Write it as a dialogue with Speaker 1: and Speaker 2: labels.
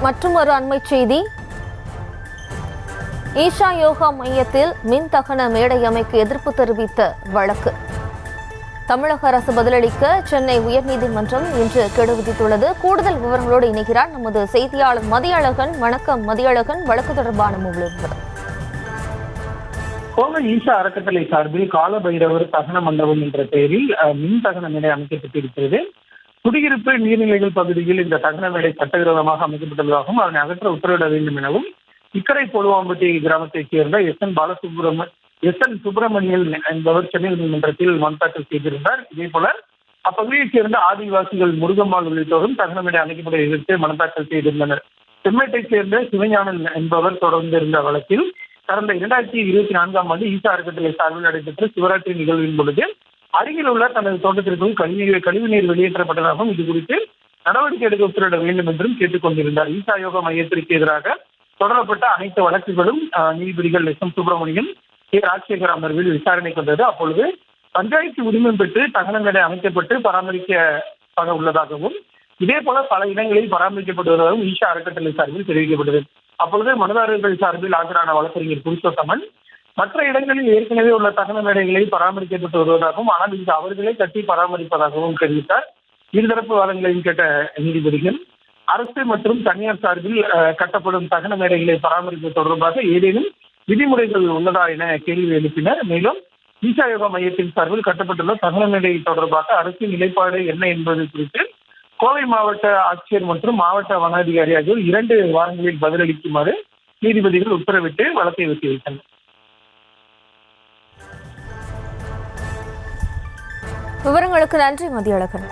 Speaker 1: மற்றும் ஒரு அண்மை செய்தி, ஈஷா யோகா மையத்தில் மின் தகன மேடை அமைக்க எதிர்ப்பு தெரிவித்த வழக்கு. தமிழக அரசு பதிலளிக்க சென்னை உயர்நீதிமன்றம் இன்று கெடு விதித்துள்ளது. கூடுதல் விவரங்களோடு இணைகிறார் நமது செய்தியாளர் மதியழகன். வணக்கம் மதியழகன், வழக்கு தொடர்பான விவரம்.
Speaker 2: கோவை ஈஷா அறக்கட்டளை சார்பில் கால பைரவர் தகன மண்டபம் என்ற பெயரில் மின் தகன மேடை அமைக்கப்பட்டிருக்கிறது. குடியிருப்பு நீர்நிலைகள் பகுதியில் இந்த தகன மேடை சட்டவிரோதமாக அமைக்கப்பட்டுள்ளதாகவும் அதனை அகற்ற உத்தரவிட வேண்டும் எனவும் இக்கரை பொலுவாம்பட்டி கிராமத்தைச் சேர்ந்த எஸ் என் சுப்பிரமணியன் என்பவர் சென்னை நீதிமன்றத்தில் மனு தாக்கல் செய்திருந்தார். இதே போல அப்பகுதியைச் சேர்ந்த ஆதிவாசிகள் முருகம்மாள் உள்ளிட்டோரும் தகன மேடை அமைக்கப்பட எதிர்த்து மனு தாக்கல் செய்திருந்தனர். செம்மேட்டைச் சேர்ந்த சிவஞானன் என்பவர் தொடர்ந்திருந்த வழக்கில் கடந்த 2024ஆம் ஆண்டு ஈஷா அறக்கட்டளை சார்பில் நடைபெற்ற சிவராத்திரி நிகழ்வின் பொழுது அருகில் உள்ள தனது தோட்டத்திற்குள் கழிவுநீர் வெளியேற்றப்பட்டதாகவும் இது குறித்து நடவடிக்கை எடுக்க உத்தரவிட வேண்டும் என்றும் கேட்டுக் கொண்டிருந்தார். ஈஷா யோகா மையத்திற்கு எதிராக தொடரப்பட்ட அனைத்து வழக்குகளும் நீதிபதிகள் S M Subramanian, K Rajasekar அமர்வில் விசாரணைக்கு வந்தது. அப்பொழுது பஞ்சாயத்து உரிமம் பெற்று தகன மேடை அமைக்கப்பட்டு பராமரிக்கப்பட உள்ளதாகவும் இதே போல பல இடங்களில் பராமரிக்கப்படுவதாகவும் ஈஷா அறக்கட்டளை சார்பில் தெரிவிக்கப்பட்டது. அப்பொழுது மனுதாரர்கள் சார்பில் ஆஜரான வழக்கறிஞர் புருஷோத்தமன் மற்ற இடங்களில் ஏற்கனவே உள்ள தகன மேடைகளில் பராமரிக்கப்பட்டு வருவதாகவும் ஆனால் இது அவர்களே கட்டி பராமரிப்பதாகவும் தெரிவித்தார். இருதரப்பு வாதங்களையும் கேட்ட நீதிபதிகள் அரசு மற்றும் தனியார் சார்பில் கட்டப்படும் தகன மேடைகளை பராமரிப்பு தொடர்பாக ஏதேனும் விதிமுறைகள் உள்ளதா என கேள்வி எழுப்பினர். மேலும் ஈஷா யோகா மையத்தின் சார்பில் கட்டப்பட்டுள்ள தகன மேடை தொடர்பாக அரசின் நிலைப்பாடு என்ன என்பது குறித்து கோவை மாவட்ட ஆட்சியர் மற்றும் மாவட்ட வன அதிகாரி ஆகியோர் 2 வாரங்களில் பதிலளிக்குமாறு நீதிபதிகள் உத்தரவிட்டு வழக்கை ஒத்திவைத்தனர்.
Speaker 1: விவரங்களுக்கு நன்றி மதியழகன்.